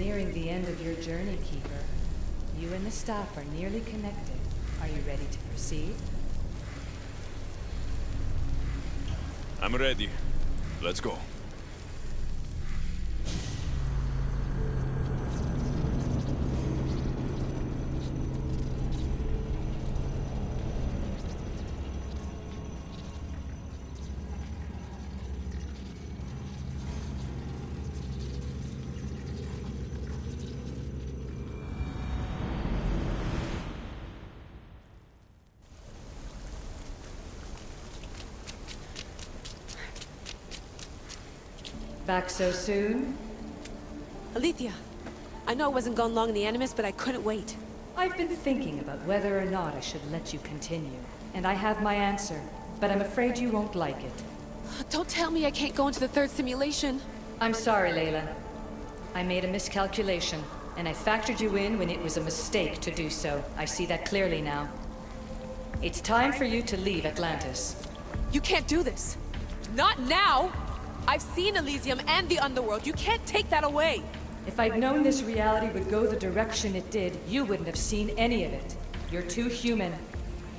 nearing the end of your journey, Keeper. You and the staff are nearly connected. Are you ready to proceed? I'm ready. Let's go. Back so soon? Alethea, I know I wasn't gone long in the Animus, but I couldn't wait. I've been thinking about whether or not I should let you continue, and I have my answer, but I'm afraid you won't like it. Don't tell me I can't go into the third simulation. I'm sorry, Layla. I made a miscalculation, and I factored you in when it was a mistake to do so. I see that clearly now. It's time for you to leave Atlantis. You can't do this. Not now! I've seen Elysium and the Underworld. You can't take that away! If I'd known this reality would go the direction it did, you wouldn't have seen any of it. You're too human.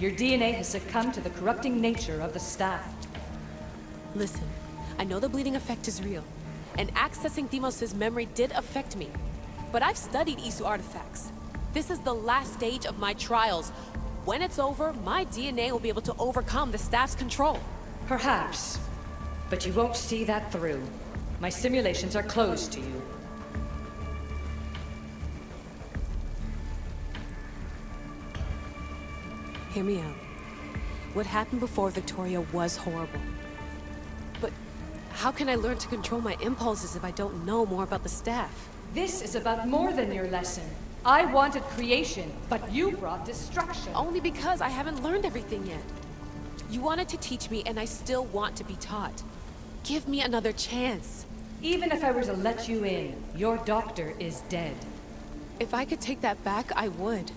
Your DNA has succumbed to the corrupting nature of the staff. Listen, I know the bleeding effect is real, and accessing Deimos' memory did affect me. But I've studied Isu artifacts. This is the last stage of my trials. When it's over, my DNA will be able to overcome the staff's control. Perhaps. But you won't see that through. My simulations are closed to you. Hear me out. What happened before Victoria was horrible. But how can I learn to control my impulses if I don't know more about the staff? This is about more than your lesson. I wanted creation, but you brought destruction. Only because I haven't learned everything yet. You wanted to teach me, and I still want to be taught. Give me another chance. Even if I were to let you in, your doctor is dead. If I could take that back, I would.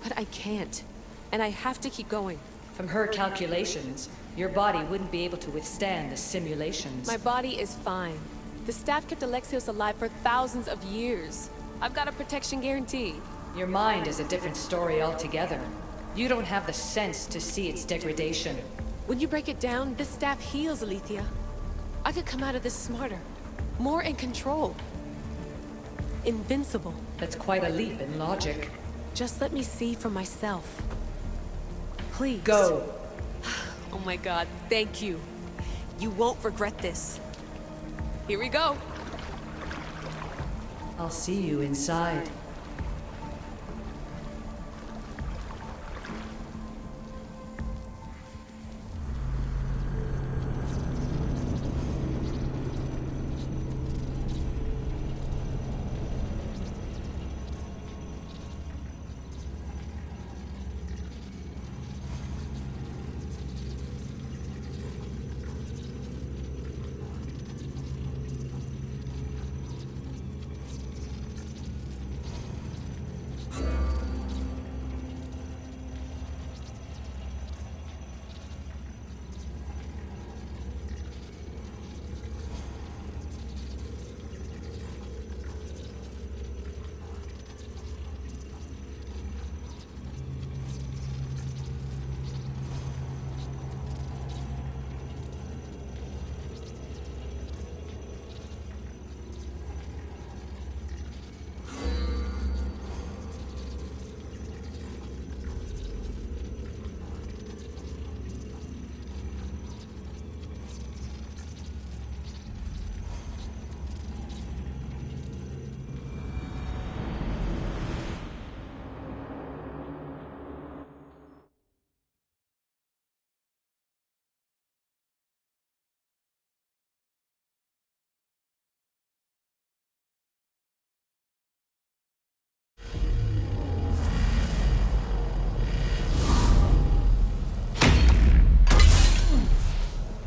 But I can't. And I have to keep going. From her calculations, your body wouldn't be able to withstand the simulations. My body is fine. The staff kept Alexios alive for thousands of years. I've got a protection guarantee. Your mind is a different story altogether. You don't have the sense to see its degradation. When you break it down, this staff heals, Alethea. I could come out of this smarter, more in control. Invincible. That's quite a leap in logic. Just let me see for myself. Please. Go. Oh my god, thank you. You won't regret this. Here we go. I'll see you inside.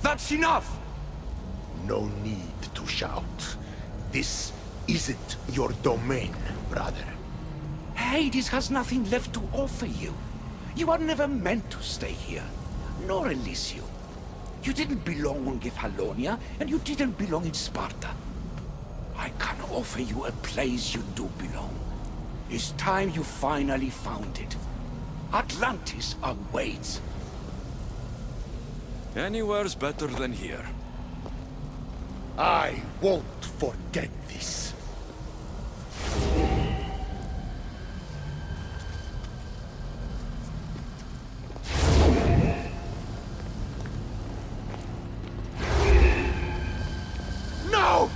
That's enough! No need to shout. This isn't your domain, brother. Hades has nothing left to offer you. You are never meant to stay here, nor Elysium. You didn't belong on Kefalonia, and you didn't belong in Sparta. I cannot offer you a place you do belong. It's time you finally found it. Atlantis awaits. Anywhere's better than here. I won't forget this. No!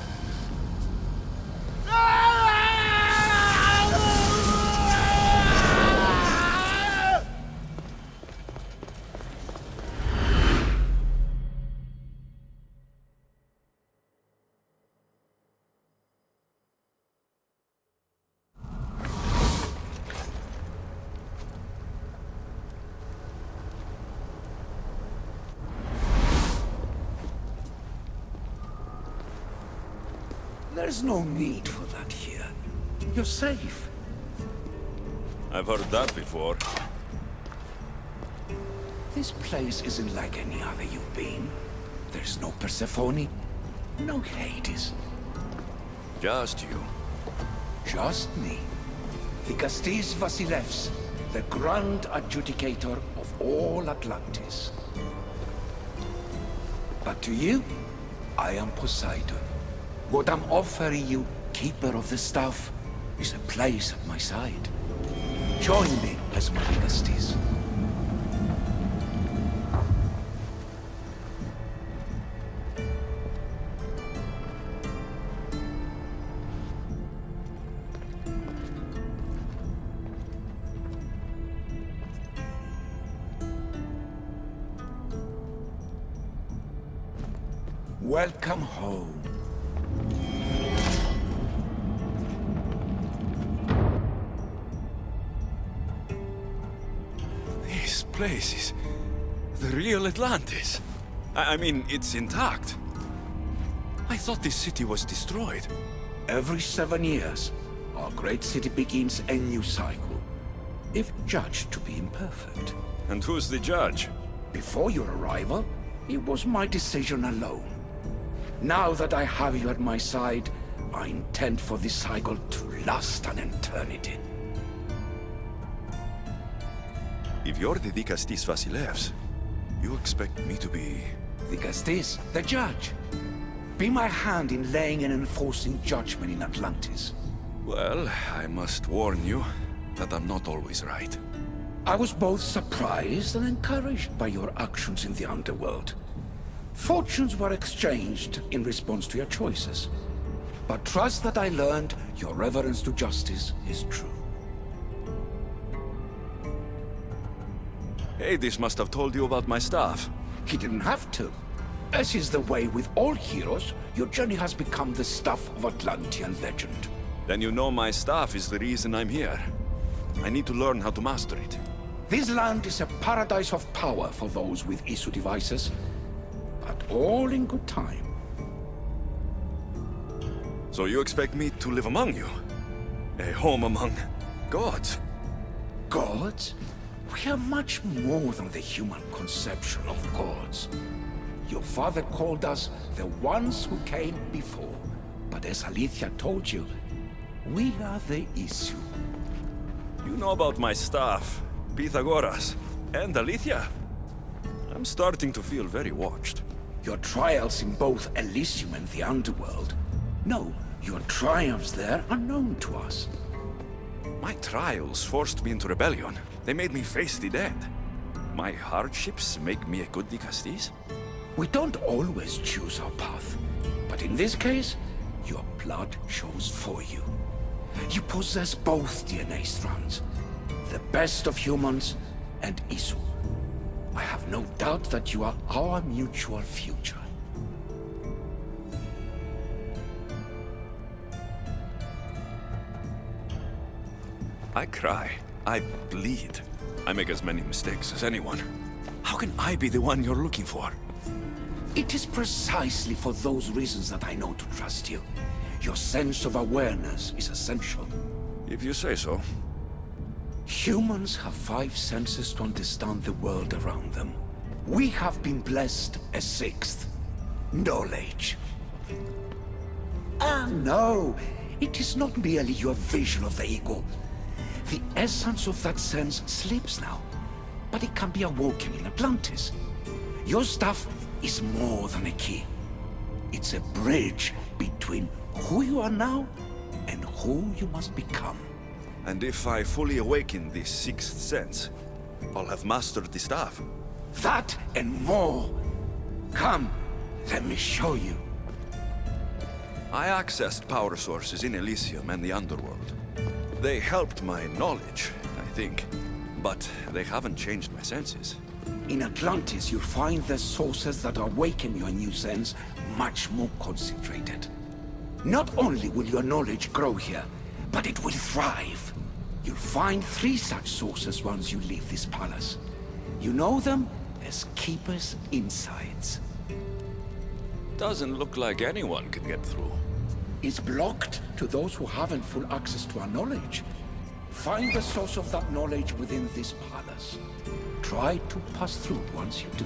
There's no need for that here. You're safe. I've heard that before. This place isn't like any other you've been. There's no Persephone, no Hades. Just you. Just me. Ficastis Vasilevs, the grand adjudicator of all Atlantis. But to you, I am Poseidon. What I'm offering you, Keeper of the Staff, is a place at my side. Join me as my Ficastis. Welcome home. This place is the real Atlantis. I mean, it's intact. I thought this city was destroyed. Every 7 years, our great city begins a new cycle, if judged to be imperfect. And who's the judge? Before your arrival, it was my decision alone. Now that I have you at my side, I intend for this cycle to last an eternity. If you're the Ficastis Vasilevs, you expect me to be... Ficastis, the judge. Be my hand in laying and enforcing judgment in Atlantis. Well, I must warn you that I'm not always right. I was both surprised and encouraged by your actions in the underworld. Fortunes were exchanged in response to your choices. But trust that I learned your reverence to justice is true. Hades must have told you about my staff. He didn't have to. As is the way with all heroes, your journey has become the stuff of Atlantean legend. Then you know my staff is the reason I'm here. I need to learn how to master it. This land is a paradise of power for those with Isu devices, but all in good time. So you expect me to live among you? A home among gods? Gods? We are much more than the human conception of gods. Your father called us the ones who came before. But as Alethea told you, we are the Isu. You know about my staff, Pythagoras, and Alethea. I'm starting to feel very watched. Your trials in both Elysium and the Underworld. No, your triumphs there are known to us. My trials forced me into rebellion. They made me face the dead. My hardships make me a good Ficastis? We don't always choose our path, but in this case, your blood shows for you. You possess both DNA strands, the best of humans and Isu. I have no doubt that you are our mutual future. I cry. I bleed. I make as many mistakes as anyone. How can I be the one you're looking for? It is precisely for those reasons that I know to trust you. Your sense of awareness is essential. If you say so. Humans have 5 senses to understand the world around them. We have been blessed a 6th. Knowledge. Ah, no. It is not merely your vision of the ego. The essence of that sense sleeps now, but it can be awoken in Atlantis. Your stuff is more than a key. It's a bridge between who you are now and who you must become. And if I fully awaken this sixth sense, I'll have mastered the staff. That and more. Come, let me show you. I accessed power sources in Elysium and the underworld. They helped my knowledge, I think, but they haven't changed my senses. In Atlantis, you'll find the sources that awaken your new sense much more concentrated. Not only will your knowledge grow here, but it will thrive. You'll find 3 such sources once you leave this palace. You know them as Keeper's Insides. Doesn't look like anyone can get through. It's blocked to those who haven't full access to our knowledge. Find the source of that knowledge within this palace. Try to pass through once you do.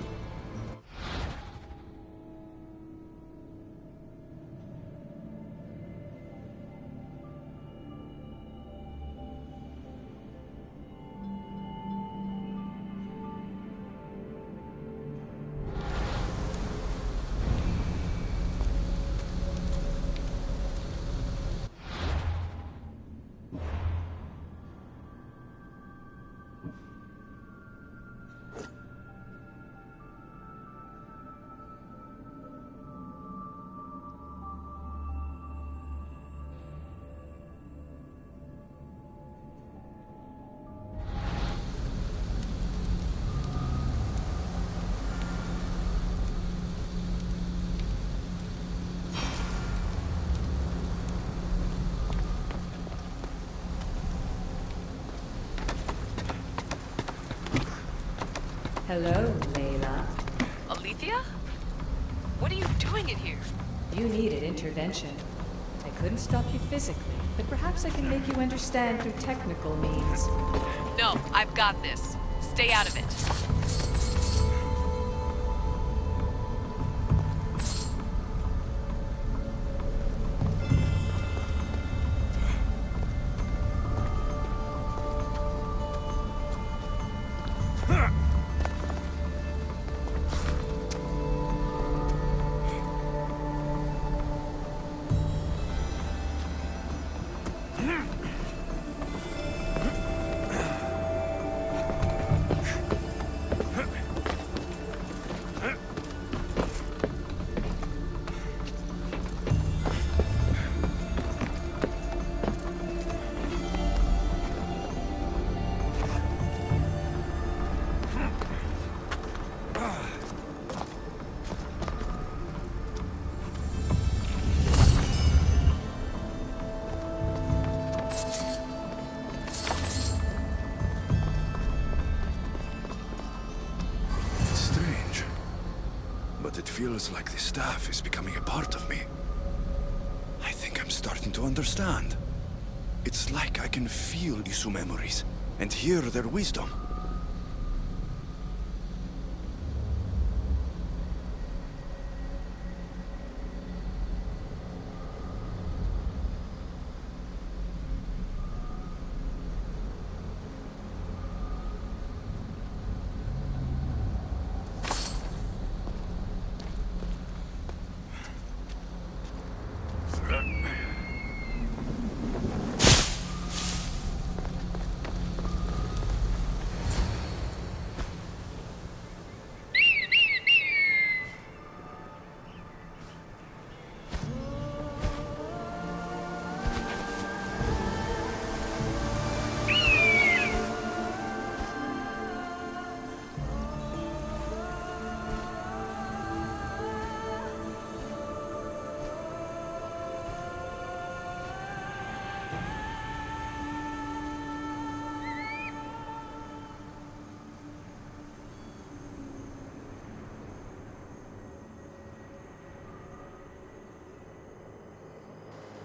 Hello, Layla. Alethea? What are you doing in here? You needed intervention. I couldn't stop you physically, but perhaps I can make you understand through technical means. No, I've got this. Stay out of it. Feels like the staff is becoming a part of me. I think I'm starting to understand. It's like I can feel Isu memories and hear their wisdom.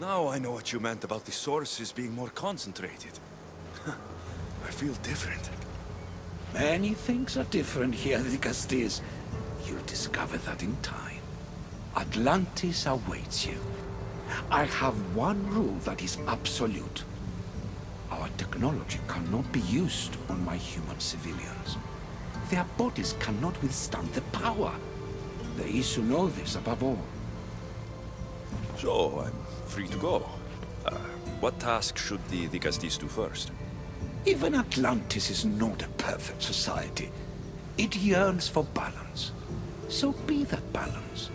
Now I know what you meant about the sources being more concentrated. I feel different. Many things are different here in the Castillas. You'll discover that in time. Atlantis awaits you. I have one rule that is absolute. Our technology cannot be used on my human civilians. Their bodies cannot withstand the power. The Isu know this above all. So, I'm free to go. What task should the Castis do first? Even Atlantis is not a perfect society. It yearns for balance. So be that balance.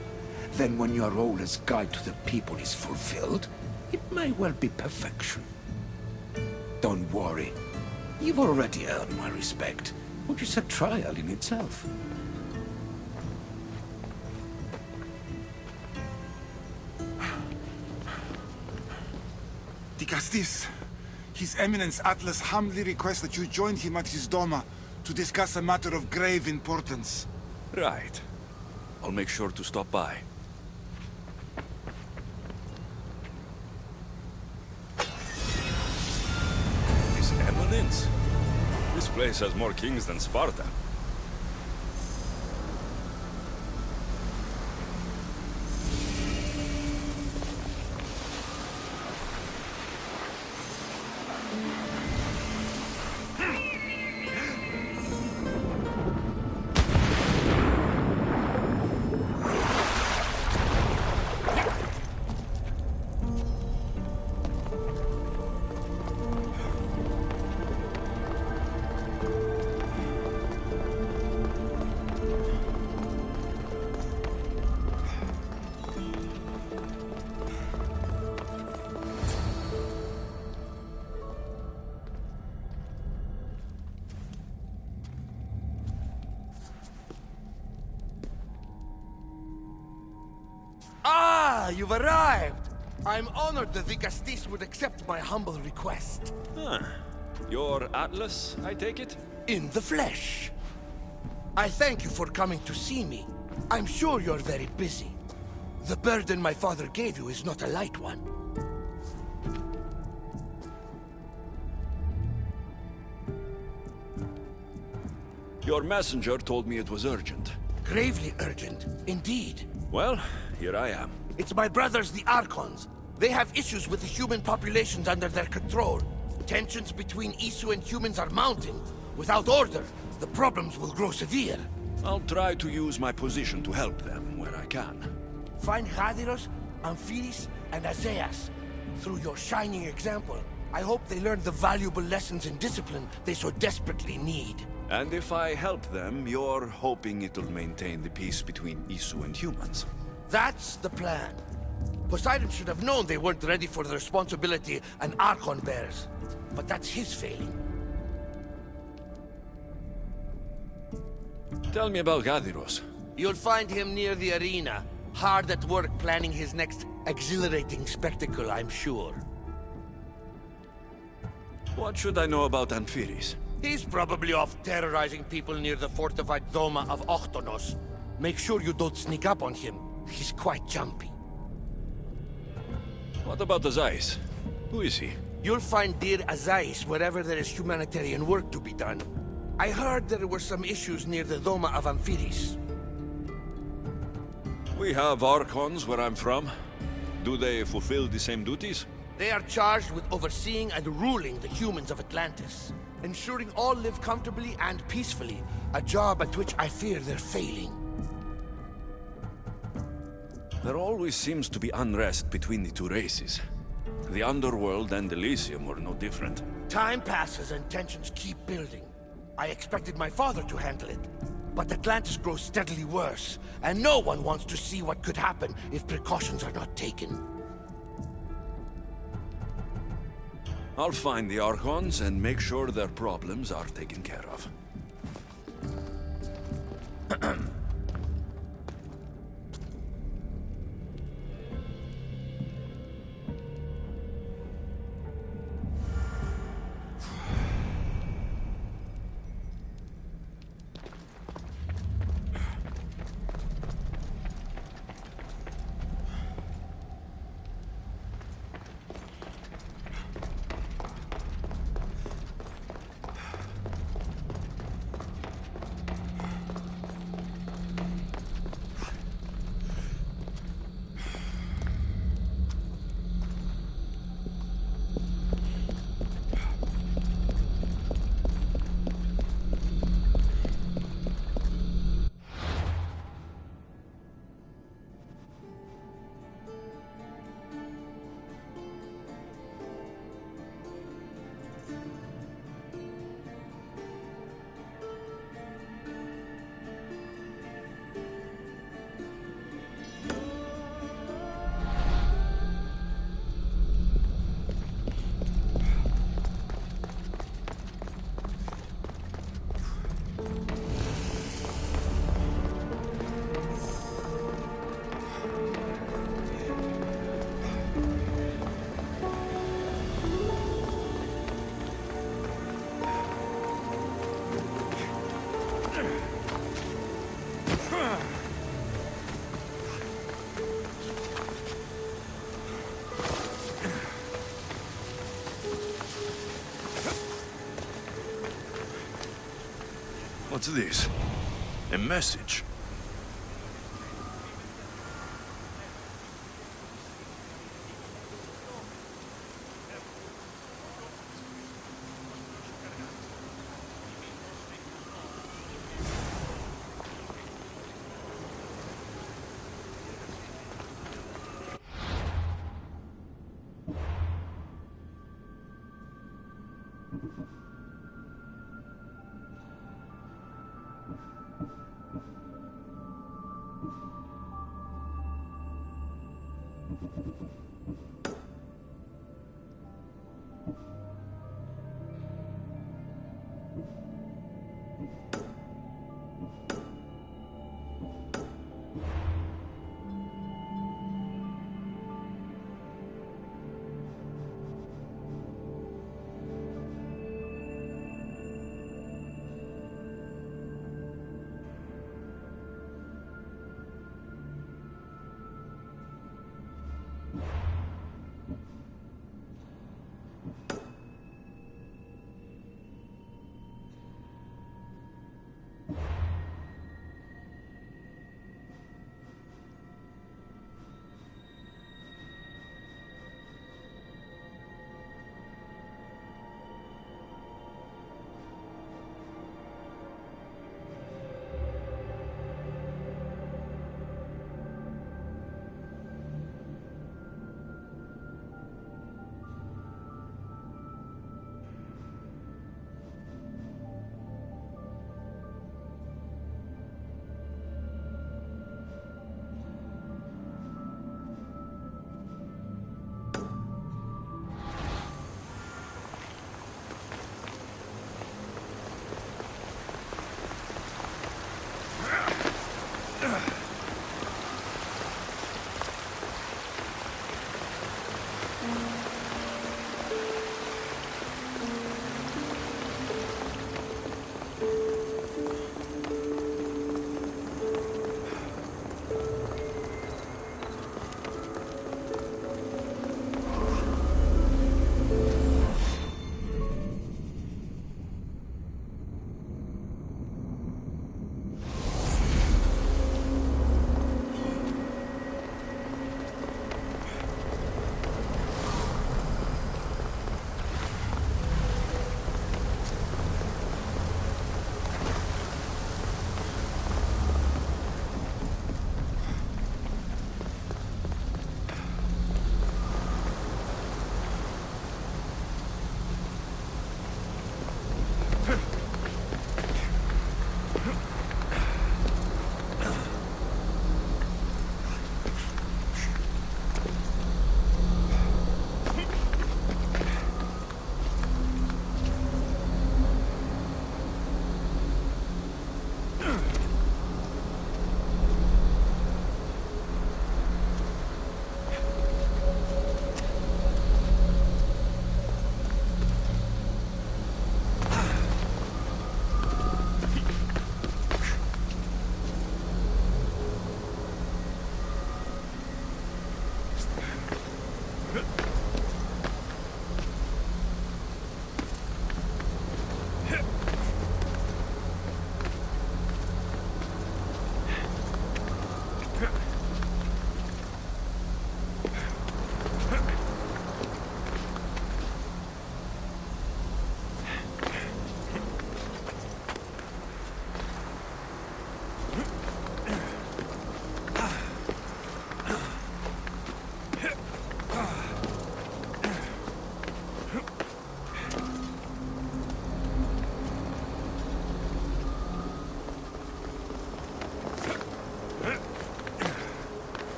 Then when your role as guide to the people is fulfilled, it may well be perfection. Don't worry. You've already earned my respect, which is a trial in itself. The Castis. His Eminence Atlas humbly requests that you join him at his Doma to discuss a matter of grave importance. Right. I'll make sure to stop by. His Eminence? This place has more kings than Sparta. Ah, you've arrived! I'm honored that the Castis would accept my humble request. Huh. Your Atlas, I take it? In the flesh. I thank you for coming to see me. I'm sure you're very busy. The burden my father gave you is not a light one. Your messenger told me it was urgent. Gravely urgent, indeed. Well, here I am. It's my brothers, the Archons. They have issues with the human populations under their control. Tensions between Isu and humans are mounting. Without order, the problems will grow severe. I'll try to use my position to help them where I can. Find Hadiros, Amphiris, and Azeas. Through your shining example, I hope they learn the valuable lessons in discipline they so desperately need. And if I help them, you're hoping it'll maintain the peace between Isu and humans. That's the plan. Poseidon should have known they weren't ready for the responsibility an Archon bears. But that's his failing. Tell me about Gadiros. You'll find him near the arena, hard at work planning his next exhilarating spectacle, I'm sure. What should I know about Amphiris? He's probably off terrorizing people near the fortified Doma of Ochtonos. Make sure you don't sneak up on him. He's quite jumpy. What about Azais? Who is he? You'll find dear Azais wherever there is humanitarian work to be done. I heard there were some issues near the Doma of Amphiris. We have Archons where I'm from. Do they fulfill the same duties? They are charged with overseeing and ruling the humans of Atlantis. Ensuring all live comfortably and peacefully. A job at which I fear they're failing. There always seems to be unrest between the two races. The Underworld and Elysium were no different. Time passes and tensions keep building. I expected my father to handle it. But Atlantis grows steadily worse, and no one wants to see what could happen if precautions are not taken. I'll find the Archons and make sure their problems are taken care of. What's this? A message?